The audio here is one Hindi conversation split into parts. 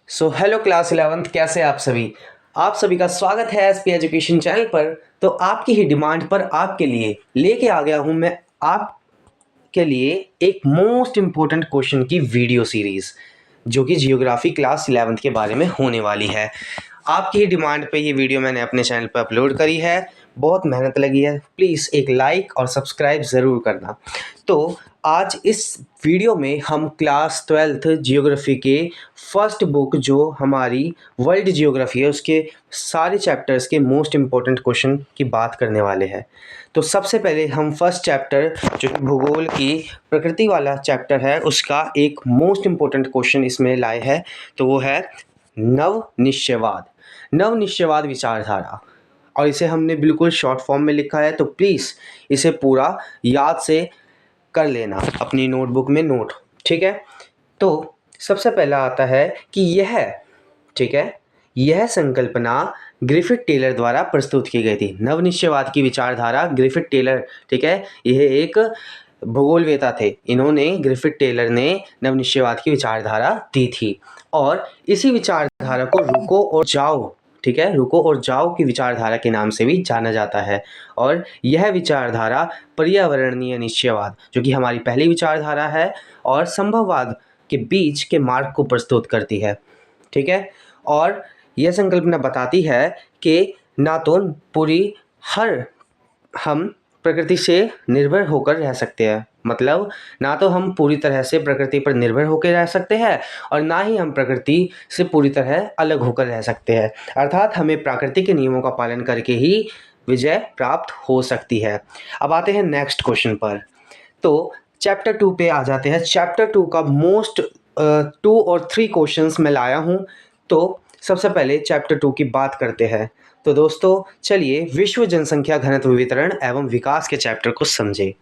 हेलो क्लास 11th, कैसे आप सभी। आप सभी का स्वागत है एसपी एजुकेशन चैनल पर। तो आपकी ही डिमांड पर आपके लिए लेके आ गया हूं मैं आपके लिए एक मोस्ट इम्पोर्टेंट क्वेश्चन की वीडियो सीरीज, जो कि जियोग्राफी क्लास 11th के बारे में होने वाली है। आपकी ही डिमांड पे ये वीडियो मैंने अपने चैनल पर अपलोड करी है। बहुत मेहनत लगी है, प्लीज़ एक लाइक और सब्सक्राइब ज़रूर करना। तो आज इस वीडियो में हम क्लास 12th जियोग्राफी के फर्स्ट बुक, जो हमारी वर्ल्ड जियोग्राफी है, उसके सारे चैप्टर्स के मोस्ट इम्पोर्टेंट क्वेश्चन की बात करने वाले हैं। तो सबसे पहले हम फर्स्ट चैप्टर, जो कि भूगोल की प्रकृति वाला चैप्टर है, उसका एक मोस्ट इम्पोर्टेंट क्वेश्चन इसमें लाए हैं। तो वो है नवनिश्चयवाद। नवनिश्चयवाद विचारधारा, और इसे हमने बिल्कुल शॉर्ट फॉर्म में लिखा है। तो प्लीज़ इसे पूरा याद से कर लेना अपनी नोटबुक में नोट, ठीक है। तो सबसे पहला आता है कि ठीक है, यह संकल्पना ग्रिफिथ टेलर द्वारा प्रस्तुत की गई थी। नवनिश्चयवाद की विचारधारा ग्रिफिथ टेलर, ठीक है, यह एक भूगोलवेता थे। इन्होंने, ग्रिफिथ टेलर ने नवनिश्चयवाद की विचारधारा दी थी, और इसी विचारधारा को रुको और जाओ, ठीक है, रुको और जाओ की विचारधारा के नाम से भी जाना जाता है। और यह विचारधारा पर्यावरणीय निश्चयवाद, जो कि हमारी पहली विचारधारा है, और संभववाद के बीच के मार्ग को प्रस्तुत करती है, ठीक है। और यह संकल्पना बताती है कि ना तो पूरी हर हम प्रकृति से निर्भर होकर रह सकते हैं, मतलब ना तो हम पूरी तरह से प्रकृति पर निर्भर होकर रह सकते हैं, और ना ही हम प्रकृति से पूरी तरह अलग होकर रह सकते हैं। अर्थात हमें प्रकृति के नियमों का पालन करके ही विजय प्राप्त हो सकती है। अब आते हैं नेक्स्ट क्वेश्चन पर। तो चैप्टर 2 पे आ जाते हैं। चैप्टर 2 का मोस्ट 2 और 3 क्वेश्चंस मैं लाया हूँ। तो सबसे पहले चैप्टर 2 की बात करते हैं। तो दोस्तों चलिए विश्व जनसंख्या घनत्व वितरण एवं विकास के चैप्टर को समझे।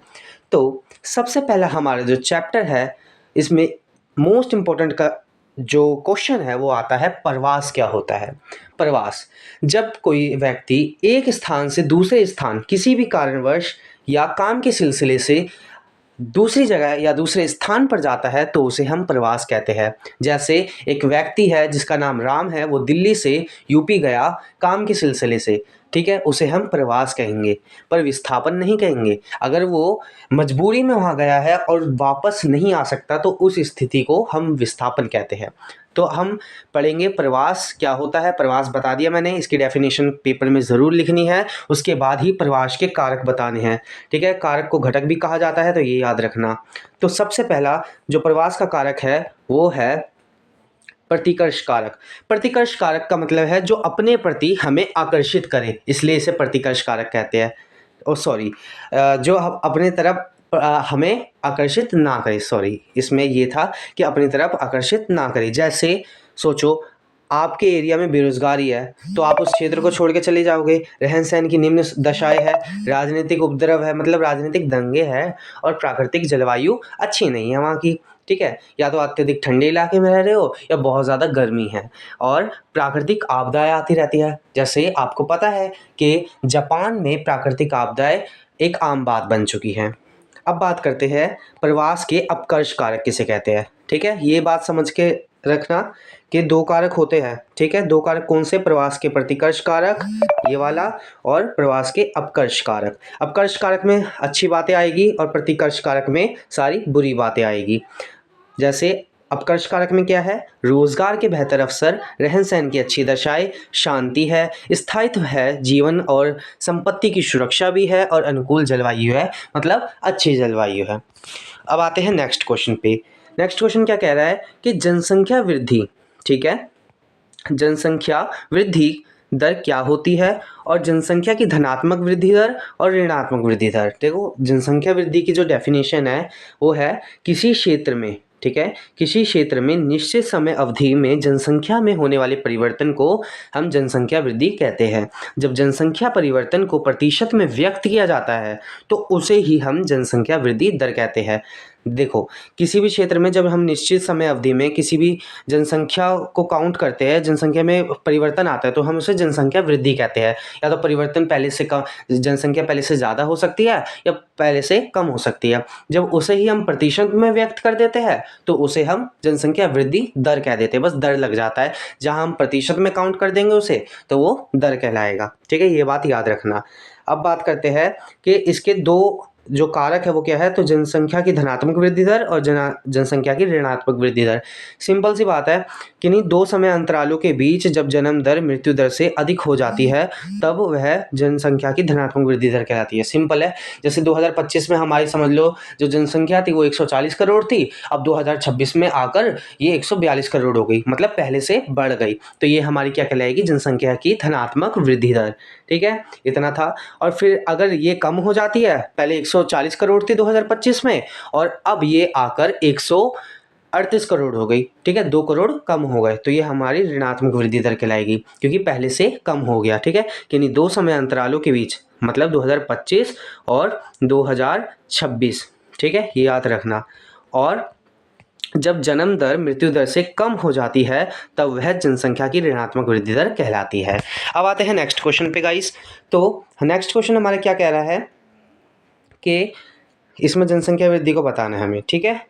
तो सबसे पहला हमारा जो चैप्टर है, इसमें मोस्ट इम्पोर्टेंट का जो क्वेश्चन है वो आता है, प्रवास क्या होता है। प्रवास, जब कोई व्यक्ति एक स्थान से दूसरे स्थान किसी भी कारणवश या काम के सिलसिले से दूसरी जगह या दूसरे स्थान पर जाता है, तो उसे हम प्रवास कहते हैं। जैसे एक व्यक्ति है जिसका नाम राम है, वो दिल्ली से यूपी गया काम के सिलसिले से, ठीक है, उसे हम प्रवास कहेंगे, पर विस्थापन नहीं कहेंगे। अगर वो मजबूरी में वहाँ गया है और वापस नहीं आ सकता, तो उस स्थिति को हम विस्थापन कहते हैं। तो हम पढ़ेंगे प्रवास क्या होता है। प्रवास बता दिया मैंने, इसकी डेफिनेशन पेपर में ज़रूर लिखनी है। उसके बाद ही प्रवास के कारक बताने हैं, ठीक है। कारक को घटक भी कहा जाता है, तो ये याद रखना। तो सबसे पहला जो प्रवास का कारक है वो है प्रतिकर्ष कारक। प्रतिकर्ष कारक का मतलब है जो अपने प्रति हमें आकर्षित करे, इसलिए इसे प्रतिकर्ष कारक कहते हैं। ओ सॉरी, जो अपने तरफ हमें आकर्षित ना करे, सॉरी, इसमें ये था कि अपनी तरफ आकर्षित ना करे। जैसे सोचो, आपके एरिया में बेरोजगारी है, तो आप उस क्षेत्र को छोड़ के चले जाओगे। रहन सहन की निम्न दशाएं है, राजनीतिक उपद्रव है, मतलब राजनीतिक दंगे हैं, और प्राकृतिक जलवायु अच्छी नहीं है वहाँ की, ठीक है। या तो अत्यधिक ठंडे इलाके में रह रहे हो, या बहुत ज़्यादा गर्मी है, और प्राकृतिक आपदाएं आती रहती है। जैसे आपको पता है कि जापान में प्राकृतिक आपदाएं एक आम बात बन चुकी हैं। अब बात करते हैं प्रवास के अपकर्ष कारक किसे कहते हैं, ठीक है। ये बात समझ के रखना कि दो कारक होते हैं, ठीक है। दो कारक कौन से? प्रवास के प्रतिकर्ष कारक, ये वाला, और प्रवास के अपकर्ष कारक। अपकर्ष कारक में अच्छी बातें आएगी, और प्रतिकर्ष कारक में सारी बुरी बातें आएगी। जैसे अपकर्ष कारक में क्या है? रोजगार के बेहतर अवसर, रहन सहन की अच्छी दशाएं, शांति है, स्थायित्व है, जीवन और संपत्ति की सुरक्षा भी है, और अनुकूल जलवायु है, मतलब अच्छी जलवायु है। अब आते हैं नेक्स्ट क्वेश्चन पे। नेक्स्ट क्वेश्चन क्या कह रहा है कि जनसंख्या वृद्धि, ठीक है, जनसंख्या वृद्धि दर क्या होती है, और जनसंख्या की धनात्मक वृद्धि दर और ऋणात्मक वृद्धि दर। देखो, जनसंख्या वृद्धि की जो डेफिनेशन है वो है किसी क्षेत्र में, ठीक है, किसी क्षेत्र में निश्चित समय अवधि में जनसंख्या में होने वाले परिवर्तन को हम जनसंख्या वृद्धि कहते हैं। जब जनसंख्या परिवर्तन को प्रतिशत में व्यक्त किया जाता है, तो उसे ही हम जनसंख्या वृद्धि दर कहते हैं। देखो, किसी भी क्षेत्र में जब हम निश्चित समय अवधि में किसी भी जनसंख्या को काउंट करते हैं, जनसंख्या में परिवर्तन आता है, तो हम उसे जनसंख्या वृद्धि कहते हैं। या तो परिवर्तन पहले से कम, जनसंख्या पहले से ज़्यादा हो सकती है या पहले से कम हो सकती है। जब उसे ही हम प्रतिशत में व्यक्त कर देते हैं तो उसे हम जनसंख्या वृद्धि दर कह देते हैं, बस दर लग जाता है। जहाँ हम प्रतिशत में काउंट कर देंगे उसे तो वो दर कहलाएगा। ठीक है, ये बात याद रखना। अब बात करते हैं कि इसके दो जो कारक है वो क्या है, तो जनसंख्या की धनात्मक वृद्धि दर और जनसंख्या की ऋणात्मक वृद्धि दर। सिंपल सी बात है कि नहीं, दो समय अंतरालों के बीच जब जन्म दर मृत्यु दर से अधिक हो जाती है तब वह जनसंख्या की धनात्मक वृद्धि दर कहलाती है। सिंपल है, जैसे 2025 में हमारी समझ लो जो जनसंख्या थी वो 140 करोड़ थी, अब 2026 में आकर ये 142 करोड़ हो गई, मतलब पहले से बढ़ गई। तो ये हमारी क्या कहलाएगी, जनसंख्या की धनात्मक वृद्धि दर। ठीक है, इतना था। और फिर अगर ये कम हो जाती है, पहले 140 करोड़ थी 2025 में और अब ये आकर 138 करोड़ हो गई। ठीक है, 2 करोड़ कम हो गए, तो ये हमारी ऋणात्मक वृद्धि दर कहलाएगी क्योंकि पहले से कम हो गया। ठीक है, कि नहीं, दो समय अंतरालों के बीच, मतलब 2025 और 2026। ठीक है, ये याद रखना। और जब जन्म दर मृत्यु दर से कम हो जाती है तब वह जनसंख्या की ऋणात्मक वृद्धि दर कहलाती है। अब आते हैं नेक्स्ट क्वेश्चन पे गाइस। तो नेक्स्ट क्वेश्चन हमारा क्या कह रहा है कि इसमें जनसंख्या वृद्धि को बताना है हमें। ठीक है,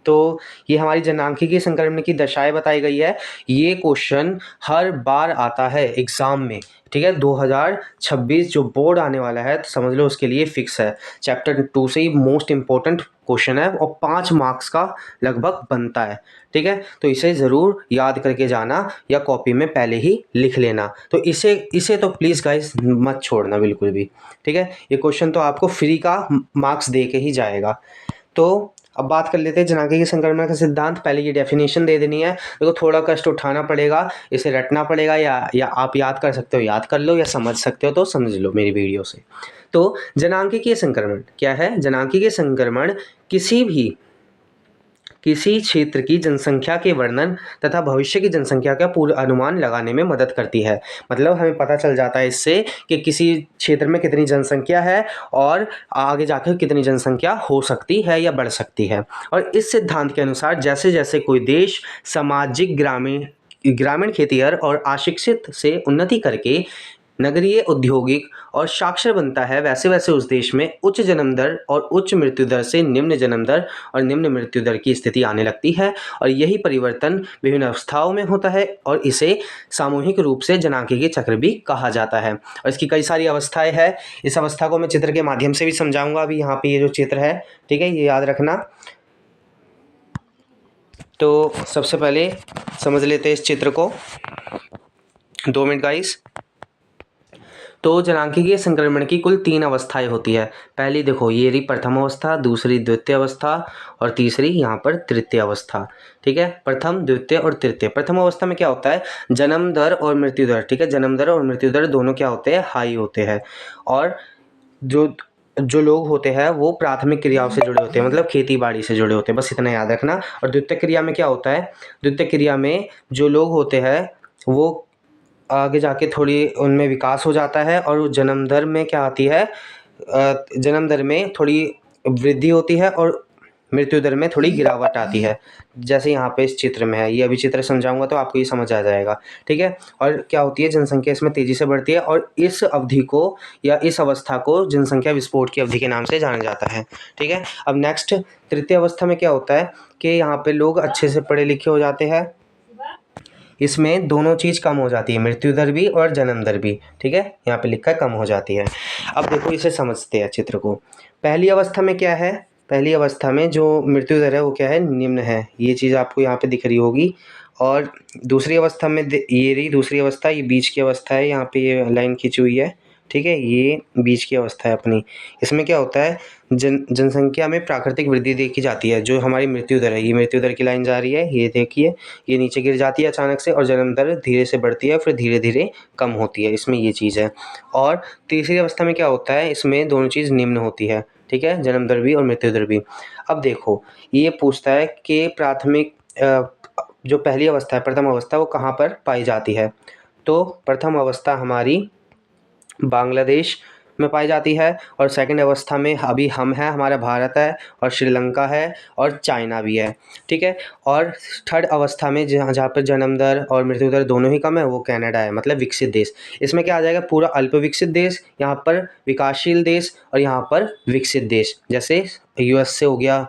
तो ये हमारी जनांख्यिकी संक्रमण की दशाएं बताई गई है। ये क्वेश्चन हर बार आता है एग्जाम में। ठीक है, 2026 जो बोर्ड आने वाला है तो समझ लो उसके लिए फिक्स है। चैप्टर 2 से ही मोस्ट इंपॉर्टेंट क्वेश्चन है और 5 मार्क्स का लगभग बनता है। ठीक है, तो इसे ज़रूर याद करके जाना या कॉपी में पहले ही लिख लेना। तो इसे इसे तो प्लीज़ गाइस मत छोड़ना बिल्कुल भी। ठीक है, ये क्वेश्चन तो आपको फ्री का मार्क्स दे के ही जाएगा। तो अब बात कर लेते हैं जनांख्यिकी संक्रमण का सिद्धांत। पहले ये डेफिनेशन दे देनी है, देखो थोड़ा कष्ट उठाना पड़ेगा, इसे रटना पड़ेगा, या आप याद कर सकते हो याद कर लो, या समझ सकते हो तो समझ लो मेरी वीडियो से। तो जनांख्यिकीय संक्रमण क्या है? जनांख्यिकीय संक्रमण किसी क्षेत्र की जनसंख्या के वर्णन तथा भविष्य की जनसंख्या का पूर्व अनुमान लगाने में मदद करती है। मतलब हमें पता चल जाता है इससे कि किसी क्षेत्र में कितनी जनसंख्या है और आगे जाकर कितनी जनसंख्या हो सकती है या बढ़ सकती है। और इस सिद्धांत के अनुसार जैसे जैसे कोई देश सामाजिक, ग्रामीण खेतीहर और अशिक्षित से उन्नति करके नगरीय, औद्योगिक और साक्षर बनता है, वैसे वैसे उस देश में उच्च जन्म दर और उच्च मृत्यु दर से निम्न जन्म दर और निम्न मृत्यु दर की स्थिति आने लगती है। और यही परिवर्तन विभिन्न अवस्थाओं में होता है और इसे सामूहिक रूप से जनांख्यिकीय चक्र भी कहा जाता है। और इसकी कई सारी अवस्थाएं हैं। इस अवस्था को मैं चित्र के माध्यम से भी समझाऊंगा। अभी यहाँ पे ये जो चित्र है, ठीक है, ये याद रखना। तो सबसे पहले समझ लेते हैं इस चित्र को। 2 मिनट गाइस। तो जनांख्यिकीय संक्रमण की कुल 3 अवस्थाएं होती है। पहली देखो ये रही प्रथम अवस्था, दूसरी द्वितीय अवस्था और तीसरी यहाँ पर तृतीय अवस्था। ठीक है, प्रथम, द्वितीय और तृतीय। प्रथम अवस्था में क्या होता है? जन्म दर और मृत्यु दर। ठीक है, जन्म दर और मृत्यु दर दोनों क्या होते हैं? हाई होते हैं। और जो जो लोग होते हैं वो प्राथमिक क्रियाओं से जुड़े होते हैं, मतलब खेती बाड़ी से जुड़े होते हैं, बस इतना याद रखना। और द्वितीय क्रिया में क्या होता है? द्वितीय क्रिया में जो लोग होते हैं वो आगे जाके थोड़ी उनमें विकास हो जाता है और जन्म दर में क्या आती है? जन्म दर में थोड़ी वृद्धि होती है और मृत्यु दर में थोड़ी गिरावट आती है। जैसे यहाँ पे इस चित्र में है, ये अभी चित्र समझाऊंगा तो आपको ये समझ आ जाएगा। ठीक है, और क्या होती है? जनसंख्या इसमें तेजी से बढ़ती है और इस अवधि को या इस अवस्था को जनसंख्या विस्फोट की अवधि के नाम से जाना जाता है। ठीक है, अब नेक्स्ट तृतीय अवस्था में क्या होता है कि यहाँ पे लोग अच्छे से पढ़े लिखे हो जाते हैं। इसमें दोनों चीज़ कम हो जाती है, मृत्यु दर भी और जन्म दर भी। ठीक है, यहाँ पे लिखा है कम हो जाती है। अब देखो इसे समझते हैं चित्र को। पहली अवस्था में क्या है? पहली अवस्था में जो मृत्यु दर है वो क्या है? निम्न है। ये चीज़ आपको यहाँ पे दिख रही होगी। और दूसरी अवस्था में ये रही दूसरी अवस्था, ये बीच की अवस्था है, यहाँ पे ये लाइन खींची हुई है। ठीक है, ये बीच की अवस्था है अपनी। इसमें क्या होता है? जनसंख्या में प्राकृतिक वृद्धि देखी जाती है। जो हमारी मृत्यु दर है, ये मृत्यु दर की लाइन जा रही है, ये देखिए, ये नीचे गिर जाती है अचानक से और जन्म दर धीरे से बढ़ती है, फिर धीरे धीरे कम होती है। इसमें ये चीज़ है। और तीसरी अवस्था में क्या होता है? इसमें दोनों चीज़ निम्न होती है। ठीक है, जन्म दर भी और मृत्यु दर भी। अब देखो ये पूछता है कि प्राथमिक जो पहली अवस्था है, प्रथम अवस्था, वो कहाँ पर पाई जाती है? तो प्रथम अवस्था हमारी बांग्लादेश, में पाई जाती है, और सेकंड अवस्था में अभी हम हैं, हमारा भारत है, और श्रीलंका है, और चाइना भी है, ठीक है। और थर्ड अवस्था में जहाँ जहाँ पर जन्म दर और मृत्यु दर दोनों ही कम है, वो कनाडा है, मतलब विकसित देश। इसमें क्या आ जाएगा, पूरा अल्प विकसित देश, यहाँ पर विकासशील देश, और यहाँ पर विकसित देश, जैसे यूएस से हो गया,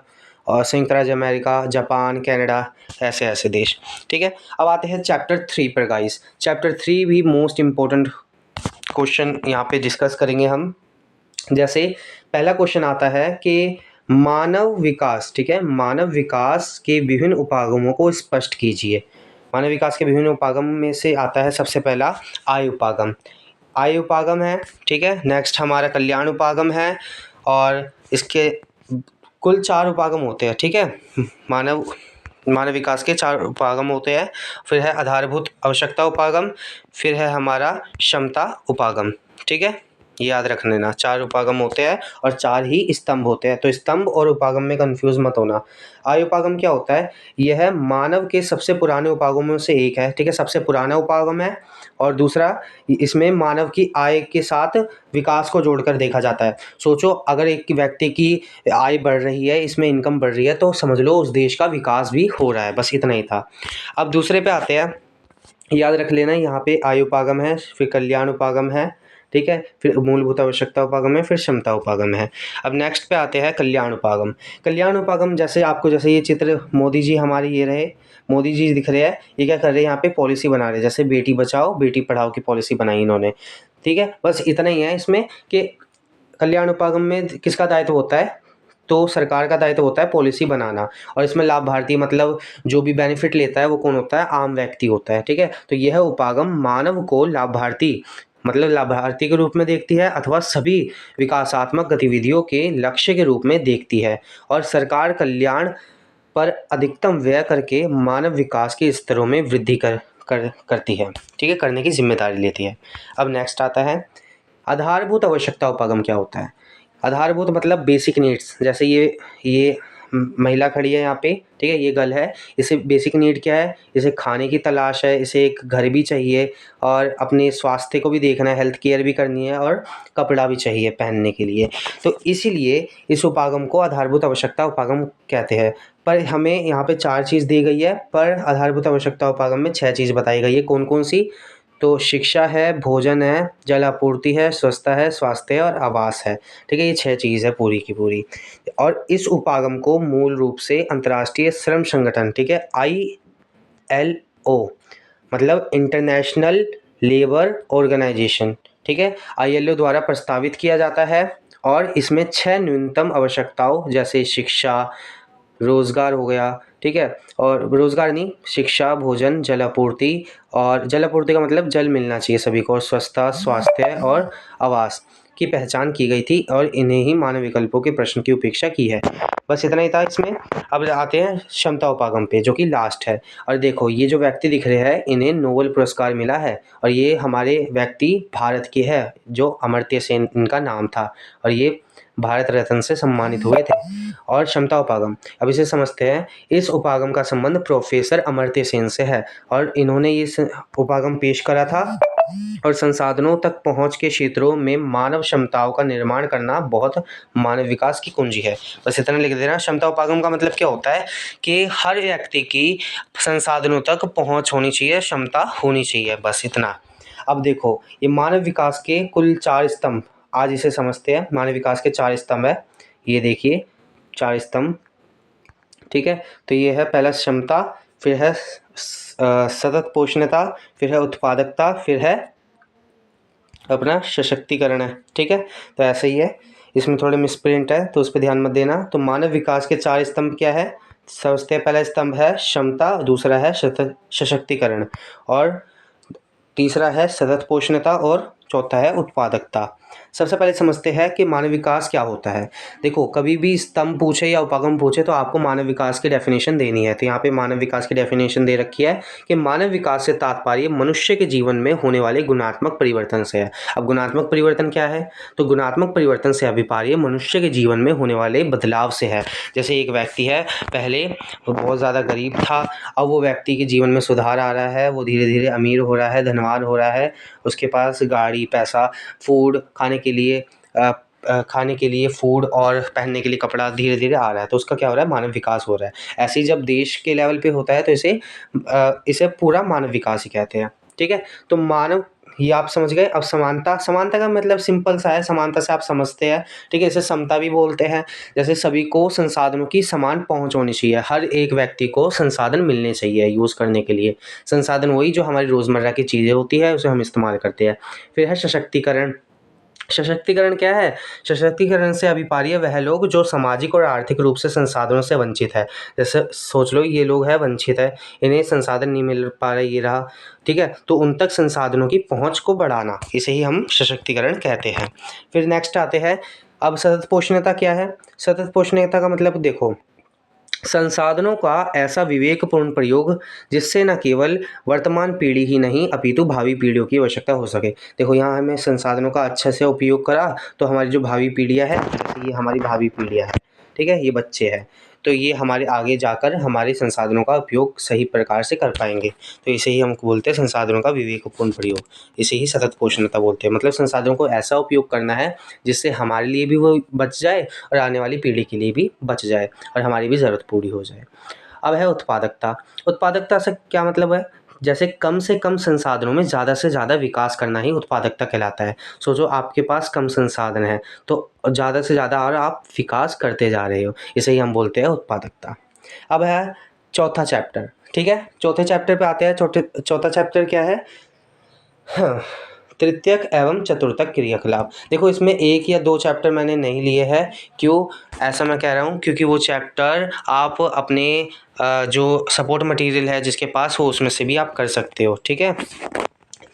और संयुक्त राज्य अमेरिका, जापान, कनाडा, ऐसे ऐसे देश, ठीक है। अब आते हैं चैप्टर 3 पर गाइस। चैप्टर 3 भी मोस्ट इम्पोर्टेंट क्वेश्चन यहाँ पे डिस्कस करेंगे हम। जैसे पहला क्वेश्चन आता है कि मानव विकास, ठीक है, मानव विकास के विभिन्न उपागमों को स्पष्ट कीजिए। मानव विकास के विभिन्न उपागम में से आता है सबसे पहला आय उपागम। आय उपागम है, ठीक है। नेक्स्ट हमारा कल्याण उपागम है, और इसके कुल 4 उपागम होते हैं, ठीक है। मानव मानव विकास के 4 उपागम होते हैं। फिर है आधारभूत आवश्यकता उपागम, फिर है हमारा क्षमता उपागम, ठीक है। ये याद रख लेना, 4 उपागम होते हैं और 4 ही स्तंभ होते हैं, तो स्तंभ और उपागम में कंफ्यूज मत होना। आय उपागम क्या होता है, यह मानव के सबसे पुराने उपागमों से एक है, ठीक है, सबसे पुराना उपागम है। और दूसरा, इसमें मानव की आय के साथ विकास को जोड़कर देखा जाता है। सोचो, अगर एक व्यक्ति की आय बढ़ रही है, इसमें इनकम बढ़ रही है, तो समझ लो उस देश का विकास भी हो रहा है, बस इतना ही था। अब दूसरे पे आते हैं, याद रख लेना, यहाँ पे आय उपागम है, फिर कल्याण उपागम है, ठीक है, फिर मूलभूत आवश्यकता उपागम है, फिर क्षमता उपागम है। अब नेक्स्ट पे आते हैं कल्याण उपागम। कल्याण उपागम, जैसे ये चित्र मोदी जी हमारे ये रहे, मोदी जी दिख रहे हैं, ये क्या कर रहे हैं, यहाँ पे पॉलिसी बना रहे हैं, जैसे बेटी बचाओ बेटी पढ़ाओ की पॉलिसी बनाई इन्होंने, ठीक है। बस इतना ही है इसमें कि कल्याण उपागम में किसका दायित्व होता है, तो सरकार का दायित्व होता है पॉलिसी बनाना, और इसमें लाभार्थी मतलब जो भी बेनिफिट लेता है वो कौन होता है, आम व्यक्ति होता है, ठीक है। तो यह उपागम मानव को लाभार्थी मतलब लाभार्थी के रूप में देखती है, अथवा सभी विकासात्मक गतिविधियों के लक्ष्य के रूप में देखती है, और सरकार कल्याण पर अधिकतम व्यय करके मानव विकास के स्तरों में वृद्धि करती है, ठीक है, करने की जिम्मेदारी लेती है। अब नेक्स्ट आता है आधारभूत आवश्यकता उपागम। क्या होता है आधारभूत, मतलब बेसिक नीड्स। जैसे ये महिला खड़ी है यहाँ पे, ठीक है, ये गर्ल है, इसे बेसिक नीड क्या है, इसे खाने की तलाश है, इसे एक घर भी चाहिए, और अपने स्वास्थ्य को भी देखना है, हेल्थ केयर भी करनी है, और कपड़ा भी चाहिए पहनने के लिए। तो इसीलिए इस उपागम को आधारभूत आवश्यकता उपागम कहते हैं। पर हमें यहाँ पे 4 चीज़ दी गई है, पर आधारभूत आवश्यकता उपागम में 6 चीज़ बताई गई है। कौन कौन सी, तो शिक्षा है, भोजन है, जल आपूर्ति है, स्वच्छता है, स्वास्थ्य है, और आवास है, ठीक है। ये 6 चीज़ है पूरी की पूरी। और इस उपागम को मूल रूप से अंतर्राष्ट्रीय श्रम संगठन, ठीक है, ILO, मतलब इंटरनेशनल लेबर ऑर्गेनाइजेशन, ठीक है, ILO द्वारा प्रस्तावित किया जाता है। और इसमें 6 न्यूनतम आवश्यकताओं, जैसे शिक्षा, रोज़गार हो गया, ठीक है, और रोज़गार नहीं, शिक्षा, भोजन, जल आपूर्ति, और जल आपूर्ति का मतलब जल मिलना चाहिए सभी को, और स्वच्छता, स्वास्थ्य और आवास की पहचान की गई थी, और इन्हें ही मानव विकल्पों के प्रश्न की उपेक्षा की है। बस इतना ही था इसमें। अब आते हैं क्षमता उपागम पे, जो कि लास्ट है। और देखो, ये जो व्यक्ति दिख रहे हैं, इन्हें नोबेल पुरस्कार मिला है, और ये हमारे व्यक्ति भारत के हैं, जो अमर्त्य सेन इनका नाम था, और ये भारत रत्न से सम्मानित हुए थे। और क्षमता उपागम, अब इसे समझते हैं। इस उपागम का संबंध प्रोफेसर अमर्त्य सेन से है, और इन्होंने इस उपागम पेश करा था। और संसाधनों तक पहुंच के क्षेत्रों में मानव क्षमताओं का निर्माण करना बहुत मानव विकास की कुंजी है। बस इतना लिख देना। क्षमता उपागम का मतलब क्या होता है कि हर व्यक्ति की संसाधनों तक पहुंच होनी चाहिए, क्षमता होनी चाहिए, बस इतना। अब देखो, ये मानव विकास के कुल 4 स्तंभ, आज इसे समझते हैं। मानव विकास के 4 स्तंभ है, ये देखिए 4 स्तंभ, ठीक है। तो ये है पहला क्षमता, फिर है सतत पोषणता, फिर है उत्पादकता, फिर है अपना सशक्तिकरण है, ठीक है। तो ऐसे ही है, इसमें थोड़े मिसप्रिंट है तो उस पर ध्यान मत देना। तो मानव विकास के 4 स्तंभ क्या है, सबसे पहला स्तंभ है क्षमता, दूसरा है सशक्तिकरण, और तीसरा है सतत पोषणता, और चौथा है उत्पादकता। सबसे पहले समझते हैं कि मानव विकास क्या होता है। देखो, कभी भी स्तंभ पूछे या उपागम पूछे तो आपको मानव विकास की डेफिनेशन देनी है। तो यहाँ पे मानव विकास की डेफिनेशन दे रखी है कि मानव विकास से तात्पर्य मनुष्य के जीवन में होने वाले गुणात्मक परिवर्तन से है। अब गुणात्मक परिवर्तन क्या है, तो गुणात्मक परिवर्तन से अभिप्राय मनुष्य के जीवन में होने वाले बदलाव से है। जैसे एक व्यक्ति है, पहले वो बहुत ज़्यादा गरीब था, अब वो व्यक्ति के जीवन में सुधार आ रहा है, वो धीरे धीरे अमीर हो रहा है, धनवान हो रहा है, उसके पास गाड़ी गाड़ी, पैसा, फूड, खाने के लिए फूड और पहनने के लिए कपड़ा धीरे धीरे आ रहा है, तो उसका क्या हो रहा है, मानव विकास हो रहा है। ऐसे ही जब देश के लेवल पे होता है तो इसे पूरा मानव विकास ही कहते हैं। ठीक है, तो मानव, ये आप समझ गए। अब समानता, समानता का मतलब सिंपल सा है, समानता से आप समझते हैं। ठीक है, इसे समता भी बोलते हैं। जैसे सभी को संसाधनों की समान पहुंच होनी चाहिए, हर एक व्यक्ति को संसाधन मिलने चाहिए यूज़ करने के लिए। संसाधन वही जो हमारी रोज़मर्रा की चीज़ें होती है, उसे हम इस्तेमाल करते हैं। फिर है सशक्तिकरण। सशक्तिकरण क्या है? सशक्तिकरण से अभिप्राय वह लोग जो सामाजिक और आर्थिक रूप से संसाधनों से वंचित है। जैसे सोच लो, ये लोग हैं वंचित है, इन्हें संसाधन नहीं मिल पा रहा, ये रहा। ठीक है, तो उन तक संसाधनों की पहुंच को बढ़ाना, इसे ही हम सशक्तिकरण कहते हैं। फिर नेक्स्ट आते हैं, अब सतत पोषणीयता क्या है? सतत पोषणीयता का मतलब देखो, संसाधनों का ऐसा विवेकपूर्ण प्रयोग जिससे न केवल वर्तमान पीढ़ी ही नहीं अपितु भावी पीढ़ियों की आवश्यकता हो सके। देखो, यहाँ हमें संसाधनों का अच्छे से उपयोग करा तो हमारी जो भावी पीढ़ियाँ हैं, जैसे ये हमारी भावी पीढ़ियाँ हैं, ठीक है, ये बच्चे हैं, तो ये हमारे आगे जाकर हमारे संसाधनों का उपयोग सही प्रकार से कर पाएंगे। तो इसे ही हम बोलते हैं संसाधनों का विवेकपूर्ण प्रयोग, इसे ही सतत पोषणीयता बोलते हैं। मतलब संसाधनों को ऐसा उपयोग करना है जिससे हमारे लिए भी वो बच जाए और आने वाली पीढ़ी के लिए भी बच जाए और हमारी भी ज़रूरत पूरी हो जाए। अब है उत्पादकता। उत्पादकता से क्या मतलब है? जैसे कम से कम संसाधनों में ज़्यादा से ज़्यादा विकास करना ही उत्पादकता कहलाता है। सोचो, आपके पास कम संसाधन है तो ज़्यादा से ज़्यादा और आप विकास करते जा रहे हो, इसे ही हम बोलते हैं उत्पादकता। अब है चौथा चैप्टर। ठीक है, चौथे चैप्टर पे आते हैं। चौथा चैप्टर क्या है? हाँ, तृतीयक एवं चतुर्थक क्रियाकलाप। देखो, इसमें एक या दो चैप्टर मैंने नहीं लिए हैं। क्यों ऐसा मैं कह रहा हूँ? क्योंकि वो चैप्टर आप अपने जो सपोर्ट मटेरियल है जिसके पास हो उसमें से भी आप कर सकते हो। ठीक है,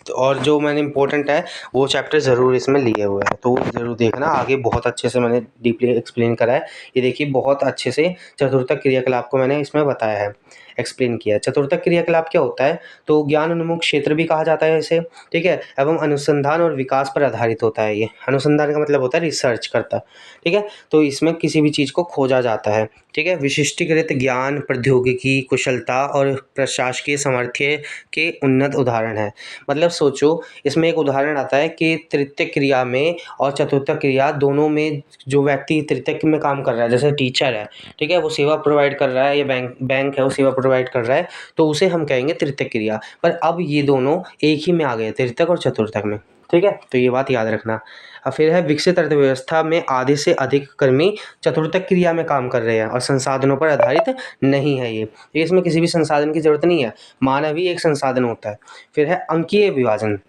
तो और जो मैंने इम्पोर्टेंट है वो चैप्टर ज़रूर इसमें लिए हुए हैं, तो ज़रूर देखना। आगे बहुत अच्छे से मैंने डीपली एक्सप्लेन करा है। ये देखिए, बहुत अच्छे से चतुर्थक क्रियाकलाप को मैंने इसमें बताया है, एक्सप्लेन किया है। चतुर्थक क्रियाकलाप क्या होता है? तो ज्ञान उन्मुख क्षेत्र भी कहा जाता है इसे। ठीक है, एवं अनुसंधान और विकास पर आधारित होता है। ये अनुसंधान का मतलब होता है रिसर्च करता। ठीक है, तो इसमें किसी भी चीज़ को खोजा जाता है। ठीक है, विशिष्टीकृत ज्ञान, प्रौद्योगिकी, कुशलता और प्रशासकीय सामर्थ्य के उन्नत उदाहरण है। मतलब सोचो, इसमें एक उदाहरण आता है कि तृतीय क्रिया में और चतुर्थ क्रिया दोनों में जो व्यक्ति तृतीय में काम कर रहा है, जैसे टीचर है, ठीक है, वो सेवा प्रोवाइड कर रहा है, या बैंक है वो सेवा प्रोवाइड कर रहा है, तो उसे हम कहेंगे तृतीय क्रिया। पर अब ये दोनों एक ही में आ गए, तृतीयक और चतुर्थक में। ठीक है, तो ये बात याद रखना। अब फिर है विकसित अर्थव्यवस्था में आधे से अधिक कर्मी चतुर्थक क्रिया में काम कर रहे हैं और संसाधनों पर आधारित नहीं है। ये इसमें किसी भी संसाधन की जरूरत नहीं है, मानव ही एक संसाधन होता है। फिर है अंकीय विभाजन।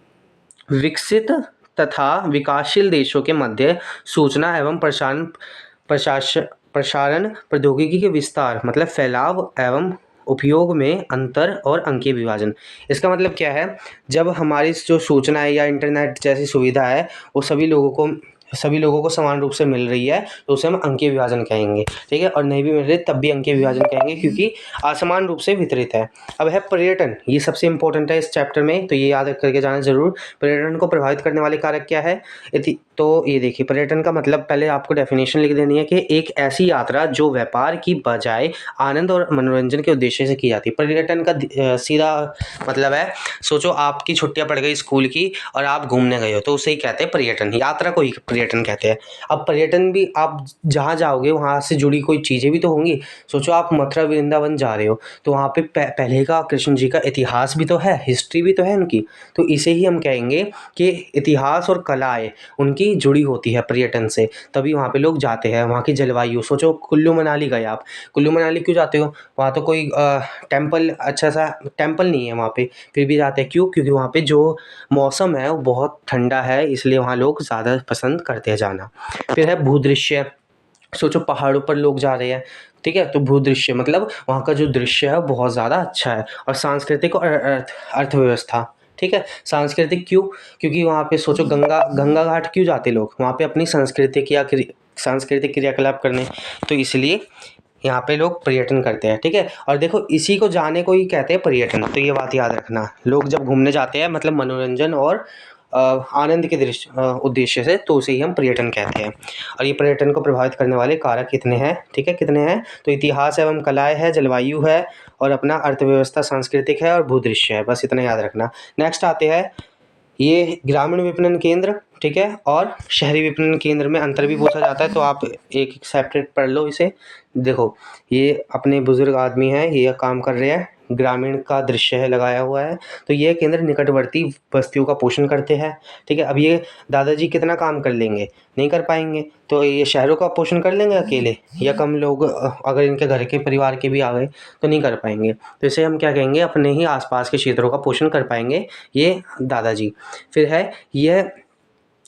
विकसित तथा विकासशील देशों के मध्य सूचना एवं प्रसारण प्रौद्योगिकी के विस्तार, मतलब फैलाव एवं उपयोग में अंतर और अंकीय विभाजन। इसका मतलब क्या है? जब हमारी जो सूचना है या इंटरनेट जैसी सुविधा है वो सभी लोगों को समान रूप से मिल रही है, तो उसे हम अंकीय विभाजन कहेंगे। ठीक है, और नहीं भी मिल रही तब भी अंकीय विभाजन कहेंगे, क्योंकि असमान रूप से वितरित है। अब है पर्यटन। ये सबसे इंपॉर्टेंट है इस चैप्टर में, तो ये याद करके जाना जरूर। पर्यटन को प्रभावित करने वाले कारक क्या है? तो ये देखिए, पर्यटन का मतलब पहले आपको डेफिनेशन लिख देनी है कि एक ऐसी यात्रा जो व्यापार की बजाय आनंद और मनोरंजन के उद्देश्य से की जाती है। पर्यटन का सीधा मतलब है, सोचो आपकी छुट्टियां पड़ गई स्कूल की और आप घूमने गए हो, तो उसे ही कहते हैं पर्यटन। यात्रा को ही पर्यटन कहते हैं। अब पर्यटन भी आप जहाँ जाओगे वहाँ से जुड़ी कोई चीज़ें भी तो होंगी। सोचो आप मथुरा वृंदावन जा रहे हो, तो वहाँ पे पहले का कृष्ण जी का इतिहास भी तो है, हिस्ट्री भी तो है उनकी। तो इसे ही हम कहेंगे कि इतिहास और कलाएं उनकी जुड़ी होती है पर्यटन से, तभी वहाँ पे लोग जाते हैं। वहाँ की जलवायु, सोचो कुल्लू मनाली गए आप, कुल्लू मनाली क्यों जाते हो? वहाँ तो कोई टेम्पल, अच्छा सा टेम्पल नहीं है वहाँ पे, फिर भी जाते हैं। क्यों? क्योंकि वहाँ पे जो मौसम है वो बहुत ठंडा है, इसलिए वहाँ लोग ज़्यादा पसंद करते हैं जाना। फिर है भूदृश्य। सोचो पहाड़ों पर लोग जा रहे हैं, ठीक है, तो भूदृश्य मतलब वहाँ का जो दृश्य है बहुत ज़्यादा अच्छा है। और सांस्कृतिक और अर्थव्यवस्था। ठीक है, सांस्कृतिक क्यों? क्योंकि वहाँ पे सोचो गंगा घाट क्यों जाते लोग? वहाँ पे अपनी सांस्कृतिक क्रियाकलाप करने, तो इसलिए यहाँ पे लोग पर्यटन करते हैं। ठीक है, और देखो इसी को जाने को ही कहते हैं पर्यटन, तो ये बात याद रखना। लोग जब घूमने जाते हैं मतलब मनोरंजन और आनंद के उद्देश्य से, तो उसे ही हम पर्यटन कहते हैं। और ये पर्यटन को प्रभावित करने वाले कारक कितने हैं? ठीक है, कितने हैं? तो इतिहास एवं कलाएं है, जलवायु है, और अपना अर्थव्यवस्था सांस्कृतिक है, और भूदृश्य है। बस इतना याद रखना। नेक्स्ट आते हैं ये ग्रामीण विपणन केंद्र, ठीक है, और शहरी विपणन केंद्र में अंतर भी पूछा जाता है, तो आप एक सेपरेट पढ़ लो इसे। देखो, ये अपने बुजुर्ग आदमी हैं, ये काम कर रहे हैं, ग्रामीण का दृश्य है लगाया हुआ है, तो ये केंद्र निकटवर्ती बस्तियों का पोषण करते हैं, ठीक है। अब ये दादाजी कितना काम कर लेंगे, नहीं कर पाएंगे, तो ये शहरों का पोषण कर लेंगे अकेले, या कम लोग अगर इनके घर के परिवार के भी आ गए तो नहीं कर पाएंगे, तो इसे हम क्या कहेंगे, अपने ही आसपास के क्षेत्रों का पोषण कर पाएंगे ये दादाजी। फिर है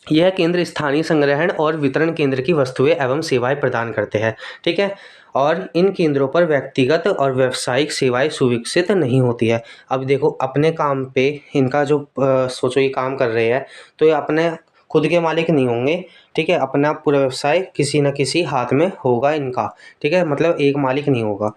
यह केंद्र स्थानीय संग्रहण और वितरण केंद्र की वस्तुएं एवं सेवाएं प्रदान करते हैं, ठीक है, और इन केंद्रों पर व्यक्तिगत और व्यावसायिक सेवाएं सुविकसित नहीं होती है। अब देखो, अपने काम पे इनका जो सोचो ये काम कर रहे हैं, तो ये अपने खुद के मालिक नहीं होंगे, ठीक है, अपना पूरा व्यवसाय किसी न किसी हाथ में होगा इनका, ठीक है, मतलब एक मालिक नहीं होगा।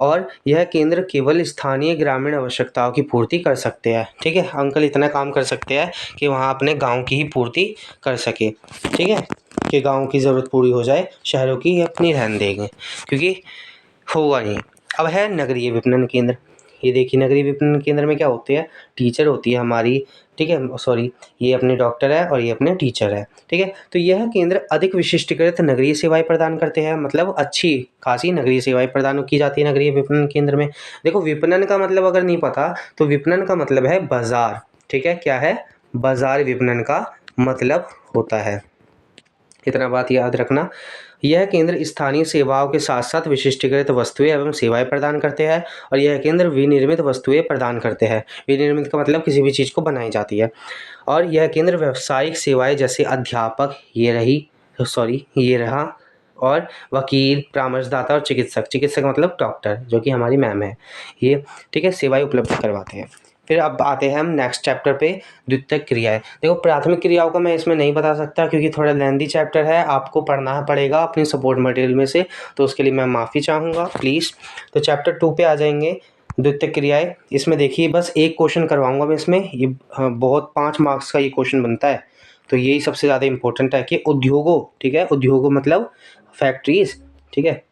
और यह केंद्र केवल स्थानीय ग्रामीण आवश्यकताओं की पूर्ति कर सकते हैं, ठीक है, अंकल इतना काम कर सकते हैं कि वहाँ अपने गांव की ही पूर्ति कर सके, ठीक है, कि गांव की ज़रूरत पूरी हो जाए, शहरों की अपनी रहने देंगे, क्योंकि होगा नहीं। अब है नगरीय विपणन केंद्र। ये देखिए, नगरीय विपणन केंद्र में क्या होते हैं, टीचर होती है हमारी, ठीक है, सॉरी, ये अपने डॉक्टर है और ये अपने टीचर है, ठीक है। तो यह केंद्र अधिक विशिष्टीकृत नगरीय सेवाएं प्रदान करते हैं, मतलब अच्छी खासी नगरीय सेवाएं प्रदान की जाती है नगरीय विपणन केंद्र में। देखो, विपणन का मतलब अगर नहीं पता, तो विपणन का मतलब है बाजार, ठीक है, क्या है, बाजार विपणन का मतलब होता है, इतना बात याद रखना। यह केंद्र स्थानीय सेवाओं के साथ साथ विशिष्टीकृत वस्तुएं एवं सेवाएं प्रदान करते हैं, और यह केंद्र विनिर्मित वस्तुएं प्रदान करते हैं। विनिर्मित का मतलब किसी भी चीज़ को बनाई जाती है। और यह केंद्र व्यावसायिक सेवाएं जैसे अध्यापक, ये रहा, और वकील, परामर्शदाता और चिकित्सक मतलब डॉक्टर, जो कि हमारी मैम है ये, ठीक है, सेवाएं उपलब्ध करवाते हैं। फिर अब आते हैं हम नेक्स्ट चैप्टर पे, द्वितीयक क्रियाएं। देखो, प्राथमिक क्रियाओं का मैं इसमें नहीं बता सकता क्योंकि थोड़ा लेंथी चैप्टर है, आपको पढ़ना पड़ेगा अपनी सपोर्ट मटेरियल में से, तो उसके लिए मैं माफ़ी चाहूँगा प्लीज़। तो चैप्टर 2 पे आ जाएंगे, द्वितीयक क्रियाएं। इसमें देखिए, बस एक क्वेश्चन करवाऊँगा मैं इसमें, ये बहुत 5 मार्क्स का ये क्वेश्चन बनता है, तो यही सबसे ज़्यादा इंपॉर्टेंट है कि उद्योगों, ठीक है, उद्योगों मतलब फैक्ट्रीज, ठीक है,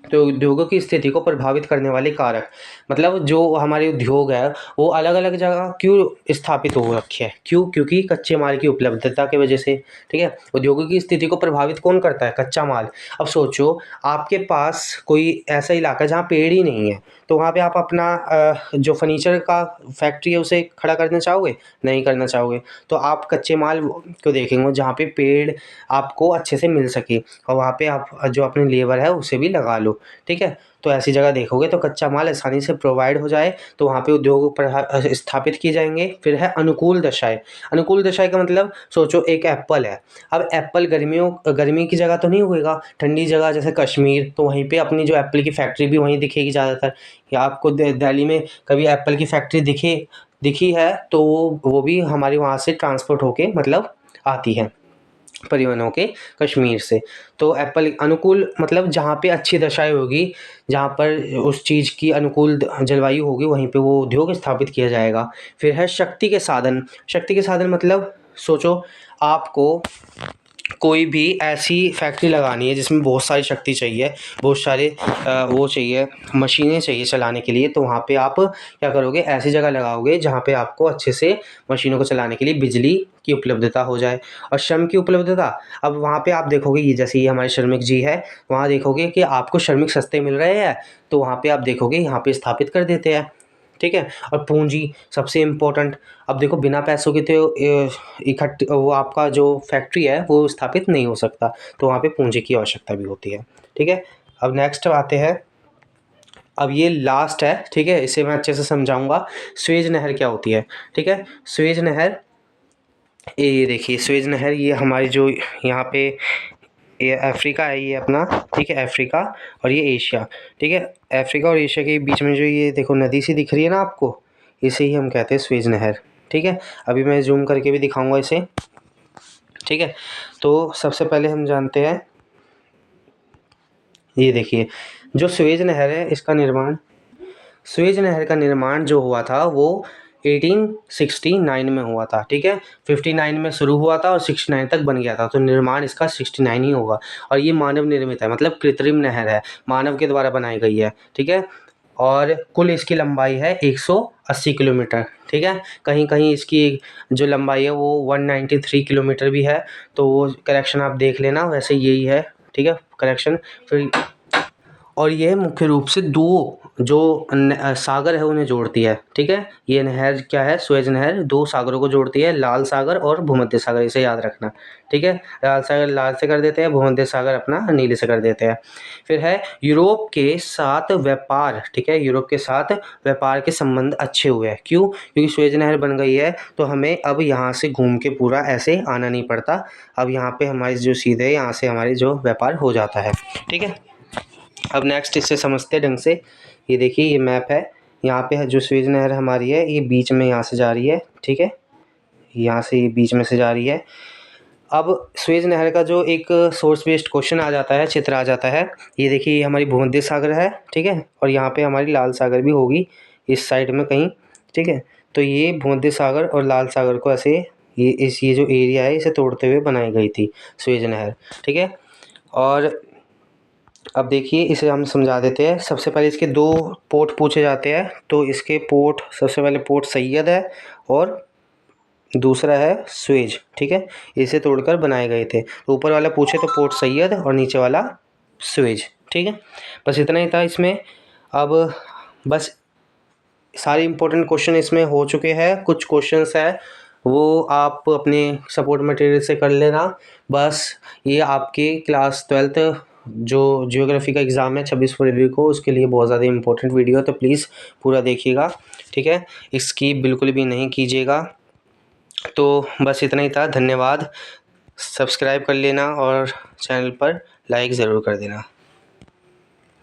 तो उद्योगों की स्थिति को प्रभावित करने वाले कारक, मतलब जो हमारे उद्योग है वो अलग अलग जगह क्यों स्थापित हो रखे हैं, क्योंकि कच्चे माल की उपलब्धता की वजह से, ठीक है। उद्योगों की स्थिति को प्रभावित कौन करता है, कच्चा माल। अब सोचो, आपके पास कोई ऐसा इलाका है जहाँ पेड़ ही नहीं है, तो वहाँ पे आप अपना जो फर्नीचर का फैक्ट्री है उसे खड़ा करना चाहोगे, नहीं करना चाहोगे, तो आप कच्चे माल को देखेंगे जहाँ पे पेड़ आपको अच्छे से मिल सके, और वहाँ पे आप जो अपने लेबर है उसे भी लगा लो, ठीक है। तो ऐसी जगह देखोगे तो कच्चा माल आसानी से प्रोवाइड हो जाए, तो वहाँ पे उद्योग स्थापित किए जाएंगे। फिर है अनुकूल दशाएं। अनुकूल दशाएं का मतलब सोचो, एक एप्पल है, अब एप्पल गर्मी की जगह तो नहीं उगेगा, ठंडी जगह जैसे कश्मीर, तो वहीं पे अपनी जो एप्पल की फैक्ट्री भी वहीं दिखेगी ज़्यादातर। या आपको दिल्ली में कभी एप्पल की फैक्ट्री दिखी है तो वो भी हमारे वहाँ से ट्रांसपोर्ट होके मतलब आती है, परिवहन होके कश्मीर से। तो एप्पल अनुकूल मतलब जहाँ पे अच्छी दशाएं होगी, जहाँ पर उस चीज़ की अनुकूल जलवायु होगी, वहीं पे वो उद्योग स्थापित किया जाएगा। फिर है शक्ति के साधन। शक्ति के साधन मतलब सोचो, आपको कोई भी ऐसी फैक्ट्री लगानी है जिसमें बहुत सारी शक्ति चाहिए, बहुत सारे वो चाहिए, मशीनें चाहिए चलाने के लिए, तो वहाँ पे आप क्या करोगे, ऐसी जगह लगाओगे जहाँ पे आपको अच्छे से मशीनों को चलाने के लिए बिजली की उपलब्धता हो जाए। और श्रम की उपलब्धता, अब वहाँ पे आप देखोगे, ये जैसे ये हमारे श्रमिक जी है, वहाँ देखोगे कि आपको श्रमिक सस्ते मिल रहे हैं, तो वहाँ पे आप देखोगे यहाँ पे स्थापित कर देते हैं, ठीक है। और पूंजी सबसे इम्पोर्टेंट। अब देखो, बिना पैसों के तो इकट्ठ वो आपका जो फैक्ट्री है वो स्थापित नहीं हो सकता, तो वहाँ पे पूंजी की आवश्यकता भी होती है, ठीक है। अब नेक्स्ट आते हैं, अब ये लास्ट है, ठीक है, इसे मैं अच्छे से समझाऊंगा। स्वेज नहर क्या होती है, ठीक है। स्वेज नहर, ये देखिए, स्वेज नहर ये हमारी जो यहाँ पे ये अफ्रीका है, ये अपना, ठीक है, अफ्रीका और ये एशिया, ठीक है। अफ्रीका और एशिया के बीच में जो ये देखो नदी सी दिख रही है ना आपको, इसे ही हम कहते हैं स्वेज नहर, ठीक है। अभी मैं जूम करके भी दिखाऊंगा इसे, ठीक है। तो सबसे पहले हम जानते हैं, ये देखिए, जो स्वेज नहर है इसका निर्माण, स्वेज नहर का निर्माण जो हुआ था वो 1869 में हुआ था, ठीक है। 59 में शुरू हुआ था और 69 तक बन गया था, तो निर्माण इसका 69 ही होगा। और ये मानव निर्मित है, मतलब कृत्रिम नहर है, मानव के द्वारा बनाई गई है, ठीक है। और कुल इसकी लंबाई है 180 किलोमीटर, ठीक है। कहीं कहीं इसकी जो लंबाई है वो 193 किलोमीटर भी है, तो वो करेक्शन आप देख लेना, वैसे यही है, ठीक है, करेक्शन। फिर और यह मुख्य रूप से दो जो सागर है उन्हें जोड़ती है, ठीक है। ये नहर क्या है, सुएज नहर दो सागरों को जोड़ती है, लाल सागर और भूमध्य सागर, इसे याद रखना, ठीक है। लाल सागर लाल से कर देते हैं, भूमध्य सागर अपना नीले से कर देते हैं। फिर है यूरोप के साथ व्यापार, ठीक है, यूरोप के साथ व्यापार के संबंध अच्छे हुए हैं। क्यों? क्योंकि सुएज नहर बन गई है, तो हमें अब यहाँ से घूम के पूरा ऐसे आना नहीं पड़ता। अब यहाँ पे हमारी जो सीधे यहाँ से हमारी जो व्यापार हो जाता है, ठीक है। अब नेक्स्ट इससे समझते हैं ढंग से। ये देखिए ये मैप है, यहाँ पे है जो सुएज नहर हमारी है, ये बीच में यहाँ से जा रही है, ठीक है, यहाँ से ये बीच में से जा रही है। अब सुएज नहर का जो एक सोर्स बेस्ड क्वेश्चन आ जाता है, चित्र आ जाता है। ये देखिए ये हमारी भूमध्य सागर है, ठीक है, और यहाँ पे हमारी लाल सागर भी होगी इस साइड में कहीं, ठीक है। तो ये भूमध्य सागर और लाल सागर को ऐसे ये जो एरिया है इसे तोड़ते हुए बनाई गई थी सुएज नहर, ठीक है। और अब देखिए इसे हम समझा देते हैं। सबसे पहले इसके दो पोर्ट पूछे जाते हैं, तो इसके पोर्ट सबसे पहले पोर्ट सैयद है और दूसरा है सुएज, ठीक है। इसे तोड़कर बनाए गए थे। तो ऊपर वाला पूछे तो पोर्ट सैयद और नीचे वाला सुएज, ठीक है। बस इतना ही था इसमें। अब बस सारे इंपॉर्टेंट क्वेश्चन इसमें हो चुके हैं। कुछ क्वेश्चंस है वो आप अपने सपोर्ट मटेरियल से कर लेना। बस ये आपके क्लास 12th जो जियोग्राफी का एग्ज़ाम है 26 फरवरी को, उसके लिए बहुत ज़्यादा इंपॉर्टेंट वीडियो है, तो प्लीज़ पूरा देखिएगा, ठीक है। स्किप बिल्कुल भी नहीं कीजिएगा। तो बस इतना ही था, धन्यवाद। सब्सक्राइब कर लेना और चैनल पर लाइक ज़रूर कर देना।